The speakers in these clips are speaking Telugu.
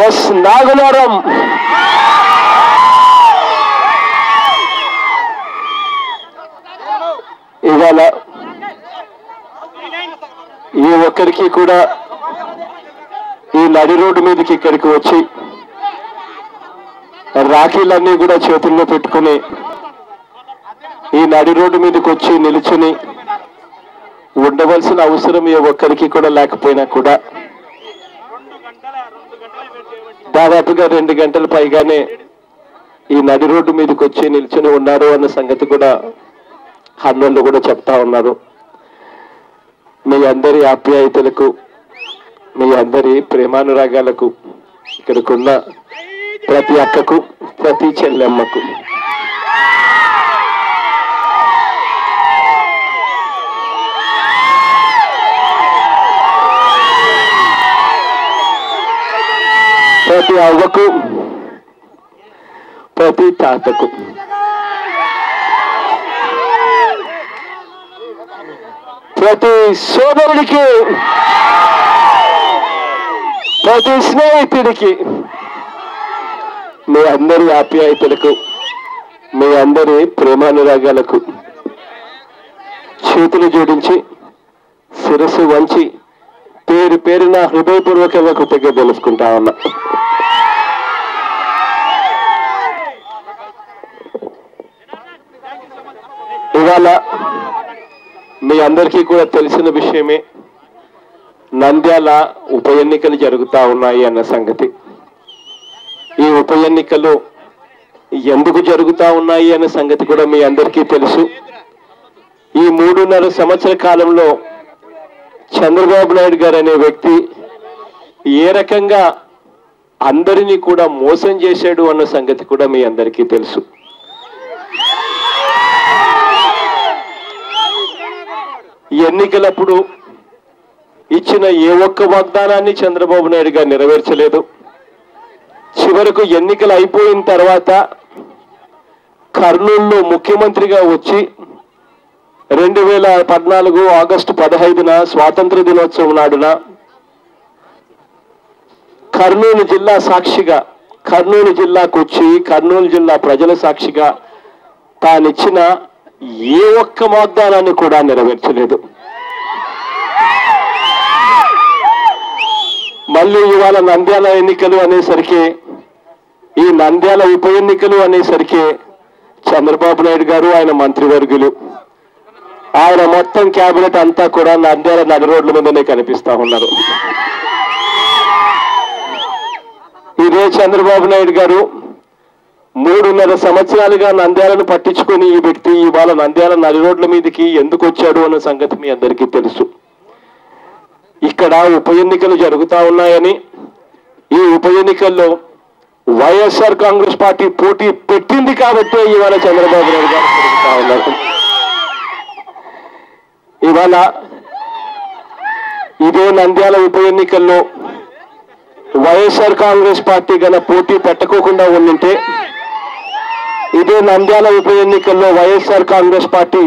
ఎస్ నాగవరం ఇవాళ ఈ ఒక్కరికి కూడా ఈ నడి రోడ్డు మీదకి ఇక్కడికి వచ్చి రాఖీలన్నీ కూడా చేతుల్లో పెట్టుకుని ఈ నడి రోడ్డు మీదకి వచ్చి నిలుచుని ఉండవలసిన అవసరం ఏ ఒక్కరికి కూడా లేకపోయినా కూడా దాదాపుగా 2 గంటల పైగానే ఈ నడి రోడ్డు మీదకి వచ్చి నిల్చుని ఉన్నారు అన్న సంగతి కూడా అన్నోళ్ళు కూడా చెప్తా ఉన్నారు. మీ అందరి ఆప్యాయతలకు, మీ అందరి ప్రేమానురాగాలకు, ఇక్కడికున్న ప్రతి అక్కకు, ప్రతి చెల్లెమ్మకు ప్రతి అవ్వకు, ప్రతి తాతకు, ప్రతి సోదరుడికి, ప్రతి స్నేహితుడికి, మీ అందరి ఆప్యాయతలకు, మీ అందరి ప్రేమానురాగాలకు చేతులు జోడించి శిరస్సు వంచి పేరు పేరున హృదయపూర్వకంగా కృతజ్ఞత తెలుసుకుంటా ఉన్నా. ఇవాళ మీ అందరికీ కూడా తెలిసిన విషయమే, నంద్యాల ఉప ఎన్నికలు జరుగుతూ ఉన్నాయి అన్న సంగతి. ఈ ఉప ఎన్నికలు ఎందుకు జరుగుతూ ఉన్నాయి అన్న సంగతి కూడా మీ అందరికీ తెలుసు. ఈ 3.5 సంవత్సర కాలంలో చంద్రబాబు నాయుడు గారు అనే వ్యక్తి ఏ రకంగా అందరినీ కూడా మోసం చేశాడు అన్న సంగతి కూడా మీ అందరికీ తెలుసు. ఎన్నికలప్పుడు ఇచ్చిన ఏ ఒక్క వాగ్దానాన్ని చంద్రబాబు నాయుడు గారు నెరవేర్చలేదు. చివరకు ఎన్నికలు అయిపోయిన తర్వాత కర్నూలులో ముఖ్యమంత్రిగా వచ్చి 2014 ఆగస్టు 15న స్వాతంత్ర దినోత్సవం నాడున కర్నూలు జిల్లా సాక్షిగా, కర్నూలు జిల్లాకు వచ్చి కర్నూలు జిల్లా ప్రజల సాక్షిగా తానిచ్చిన ఏ ఒక్క వాగ్దానాన్ని కూడా నెరవేర్చలేదు. మళ్ళీ ఇవాళ నంద్యాల ఎన్నికలు అనేసరికి, ఈ నంద్యాల ఉప ఎన్నికలు అనేసరికి చంద్రబాబు నాయుడు గారు, ఆయన మంత్రివర్గులు, ఆయన మొత్తం క్యాబినెట్ అంతా కూడా నంద్యాల నడి రోడ్ల మీదనే కనిపిస్తా ఉన్నారు. ఇదే చంద్రబాబు నాయుడు గారు 3.5 సంవత్సరాలుగా నంద్యాలను పట్టించుకొని ఈ వ్యక్తి ఇవాళ నంద్యాల నడి రోడ్ల మీదకి ఎందుకు వచ్చాడు అన్న సంగతి మీ అందరికీ తెలుసు. ఇక్కడ ఉప ఎన్నికలు జరుగుతూ ఉన్నాయని, ఈ ఉప ఎన్నికల్లో వైఎస్ఆర్ కాంగ్రెస్ పార్టీ పోటీ పెట్టింది కాబట్టి ఇవాళ చంద్రబాబు నాయుడు గారు జరుగుతూ ఉన్నారు. ఇవాళ ఇదే నంద్యాల ఉప ఎన్నికల్లో వైఎస్ఆర్ కాంగ్రెస్ పార్టీ గన పోటీ పెట్టకోకుండా ఉండింటే, ఇదే నంద్యాల ఉప ఎన్నికల్లో వైఎస్ఆర్ కాంగ్రెస్ పార్టీ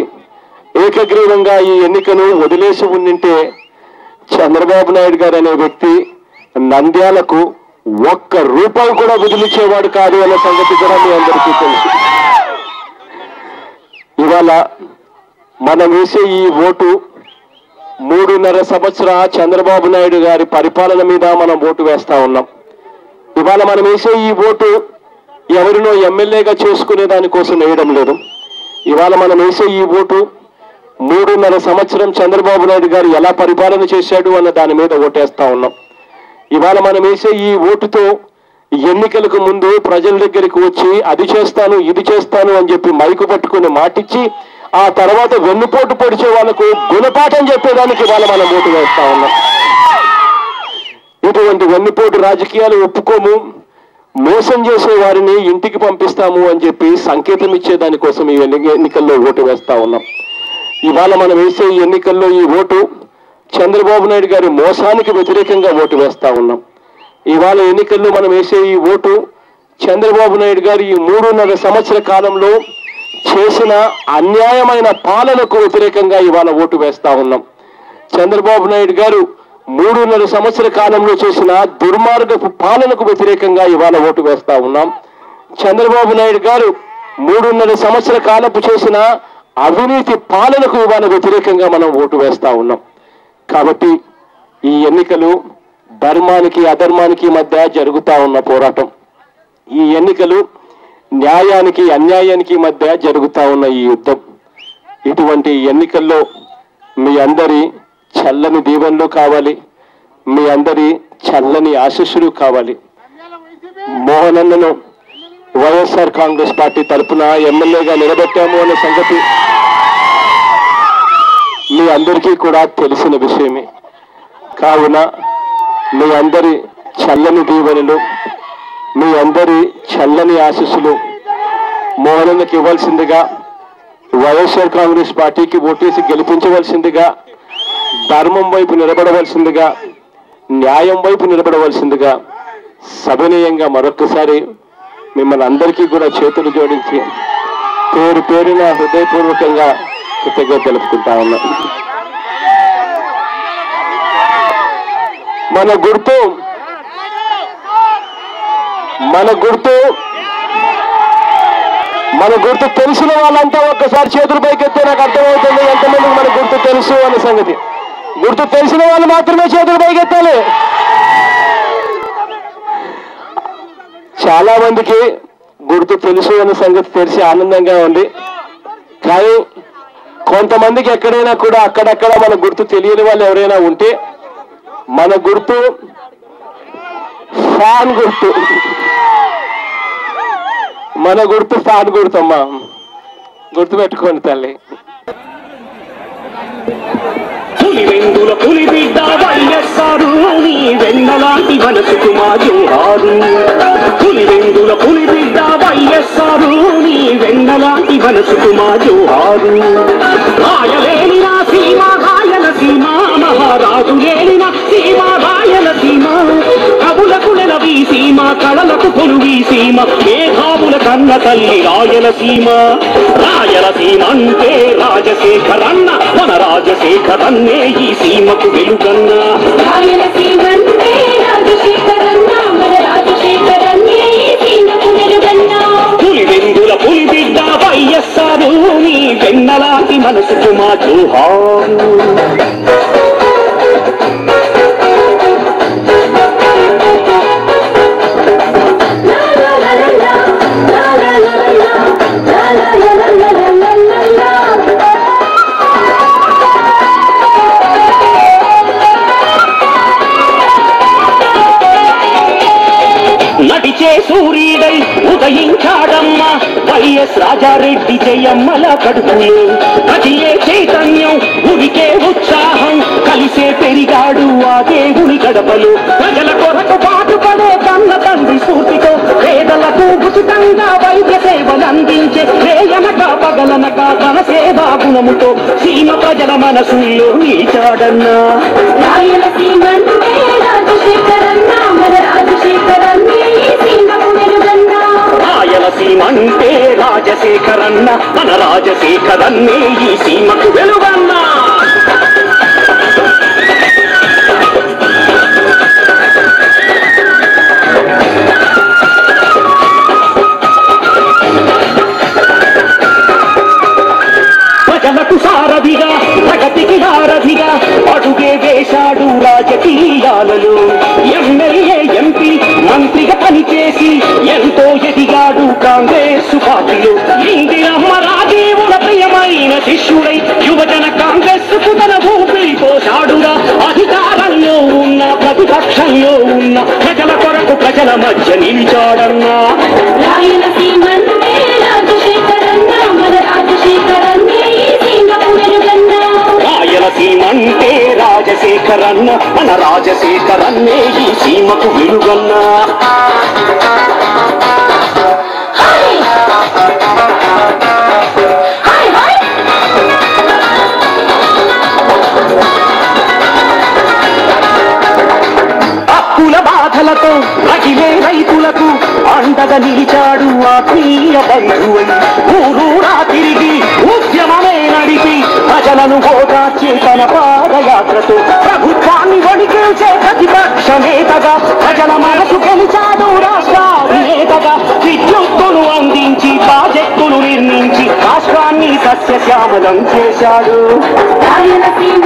ఏకగ్రీవంగా ఈ ఎన్నికను వదిలేసి ఉండింటే చంద్రబాబు నాయుడు గారు అనే వ్యక్తి నంద్యాలకు ₹1 కూడా వదిలించేవాడు కాదు అనే సంగతి కూడా మీ అందరికీ తెలుసు. ఇవాళ మనం వేసే ఈ ఓటు 3.5 సంవత్సరాల చంద్రబాబు నాయుడు గారి పరిపాలన మీద మనం ఓటు వేస్తా ఉన్నాం. ఇవాళ మనం వేసే ఈ ఓటు ఎవరినో ఎమ్మెల్యేగా చేసుకునే దానికోసం వేయడం లేదు. ఇవాళ మనం వేసే ఈ ఓటు 3.5 సంవత్సరం చంద్రబాబు నాయుడు గారు ఎలా పరిపాలన చేశాడు అన్న దాని మీద ఓటేస్తా ఉన్నాం. ఇవాళ మనం వేసే ఈ ఓటుతో ఎన్నికలకు ముందు ప్రజల దగ్గరికి వచ్చి అది చేస్తాను, ఇది చేస్తాను అని చెప్పి మైకు పట్టుకుని మాటిచ్చి ఆ తర్వాత వెన్నుపోటు పొడిచే వాళ్ళకు గుణపాఠం చెప్పేదానికి ఇవాళ మనం ఓటు వేస్తా ఉన్నాం. ఇటువంటి వెన్నుపోటు రాజకీయాలు ఒప్పుకోము, మోసం చేసే వారిని ఇంటికి పంపిస్తాము అని చెప్పి సంకేతం ఇచ్చేదానికోసం ఈ ఎన్నికల్లో ఓటు వేస్తా ఉన్నాం. ఇవాళ మనం వేసే ఈ ఎన్నికల్లో ఈ ఓటు చంద్రబాబు నాయుడు గారి మోసానికి వ్యతిరేకంగా ఓటు వేస్తా ఉన్నాం. ఇవాళ ఎన్నికల్లో మనం వేసే ఈ ఓటు చంద్రబాబు నాయుడు గారు ఈ 3.5 సంవత్సర కాలంలో చేసిన అన్యాయమైన పాలనకు వ్యతిరేకంగా ఇవాళ ఓటు వేస్తా ఉన్నాం. చంద్రబాబు నాయుడు గారు 3.5 సంవత్సర కాలంలో చేసిన దుర్మార్గపు పాలనకు వ్యతిరేకంగా ఇవాళ ఓటు వేస్తా ఉన్నాం. చంద్రబాబు నాయుడు గారు 3.5 సంవత్సర కాలపు చేసిన అవినీతి పాలనకు ఇవాళ వ్యతిరేకంగా మనం ఓటు వేస్తా ఉన్నాం. కాబట్టి ఈ ఎన్నికలు ధర్మానికి అధర్మానికి మధ్య జరుగుతూ ఉన్న పోరాటం. ఈ ఎన్నికలు న్యాయానికి అన్యాయానికి మధ్య జరుగుతూ ఉన్న ఈ యుద్ధం. ఇటువంటి ఎన్నికల్లో మీ అందరి చల్లని దీవెనలు కావాలి, మీ అందరి చల్లని ఆశీస్సులు కావాలి. మోహనన్నను వైఎస్ఆర్ కాంగ్రెస్ పార్టీ తరఫున ఎమ్మెల్యేగా నిలబెట్టాము అనే సంగతి మీ అందరికీ కూడా తెలిసిన విషయమే. కావున మీ అందరి చల్లని దీవెనలు, మీ అందరి చల్లని ఆశీస్సులు మోహనన్నకి ఇవ్వాల్సిందిగా, వైఎస్ఆర్ కాంగ్రెస్ పార్టీకి ఓటేసి గెలిపించవలసిందిగా, ధర్మం వైపు నిలబడవలసిందిగా, న్యాయం వైపు నిలబడవలసిందిగా సవినయంగా మరొక్కసారి మిమ్మల్ని అందరికీ కూడా చేతులు జోడించి పేరు పేరున హృదయపూర్వకంగా కృతజ్ఞత తెలుపుకుంటా ఉన్నా. మన గుర్తు తెలిసిన వాళ్ళంతా ఒక్కసారి చేతులు పైకెత్తే నాకు అర్థమవుతుంది ఎంతమందికి మన గుర్తు తెలుసు అనే సంగతి. గుర్తు తెలిసిన వాళ్ళు మాత్రమే చేతులు పైకెత్తాలి. చాలా మందికి గుర్తు తెలుసు అనే సంగతి తెలిసి ఆనందంగా ఉంది. కానీ కొంతమందికి ఎక్కడైనా కూడా అక్కడక్కడ మన గుర్తు తెలియని వాళ్ళు ఎవరైనా ఉంటే, మన గుర్తు ఫ్యాన్ గుర్తు. మన గుర్తు ఫ్యాన్ గుర్తమ్మా, గుర్తుపెట్టుకోండి తల్లి. పులివెందుల పులి బిడ్డ వైఎస్ఆర్ నీ వెన్నలాంటి మనసుకు మా జోహారు. పులివెందుల పులి బిడ్డ వైఎస్ఆర్ నీ వెన్నలాంటి మనసుకు మా జోహారు. రాయలేని నా సీమ రాయల సీమ, మహారాజు లేని సీమ రాయల సీమ, కవులకు నెలవి సీమ, కళలకు కొలువి సీమ, మేధావుల కన్న తల్లి రాయలసీమ. రాయలసీమ అంటే రాజశేఖరన్న, మన రాజశేఖరన్నే ఈ సీమకు వెలుగన్న. రాయలసీమ అంటే రాజశేఖరన్న, మన రాజశేఖరన్నే ఈ సీమకు వెలుగన్న. పులివెందుల పులి బిడ్డ వైఎస్ఆర్ నీ వెన్నలాంటి మనసుకు మా జోహారు. నడిచే సూర్యుడై ఉదయించాడమ్మ వైఎస్ రాజారెడ్డి జయమ్మల కడుపులో. కదిలే చైతన్యం, ఉడికే ఉత్సాహం, కలిసే పెరిగాడు ఆ దేవుని గడపలు. ప్రజల కొరకు పాటుపడే కన్న తండ్రి స్ఫూర్తితో పేదలకు ఉచితంగా వైద్య సేవలు అందించే రేయనక పగలనక తన సేవా గుణముతో సీమ ప్రజల మనసుల్లో నిలిచాడన్నా. రాయలసీమ అంటే రాజశేఖరన్న, మన రాజశేఖరన్నే ఈ సీమకు వెలుగన్న. రాయలసీమ అంటే రాజశేఖరన్న, మన రాజశేఖరన్నే ఈ సీమకు వెలుగన్న. ప్రజలకు సారథిగా, ప్రగతికి సారథిగా అడుగే వేశాడు రాజకీయాలలో. ఎమ్మెల్యే, ఎంపీ, మంత్రిగా పనిచేసి ఎంతో ఎదిగాడు కాంగ్రెస్ పార్టీలో. ఇందిరమ్మ రాజీవుల ప్రియమైన శిష్యుడై యువజన కాంగ్రెస్ కు తన ఊపిరి పోశాడుగా. అధికారంలో ఉన్న ప్రతిపక్షంలో ఉన్న ప్రజల కొరకు ప్రజల మధ్య నిలిచాడన్నా. రాయలసీమ అంటే రాజశేఖరన్న, మన రాజశేఖరన్నే ఈ సీమకు వెలుగన్న. రాయలసీమ అంటే రాజశేఖరన్న, మన రాజశేఖరన్నే ఈ సీమకు వెలుగన్న. హక్కుల బాధలతో రగిలే రైతులకు అండగా నిలిచాడు ఆత్మీయ బంధువై. ఊరూరా తిరిగి ఉద్యమమే నడిపి ప్రజలను ఓదార్చే తన పాదయాత్రతో ప్రభుత్వాన్ని వణికే నేతగా ప్రజల మనసు గెలిచాడు రాష్ట్ర నేతగా విద్యుత్తును అందించి ప్రాజెక్టులు నిర్మించి రాష్ట్రాన్ని సస్యశ్యామలం చేశాడు. రాయలసీమ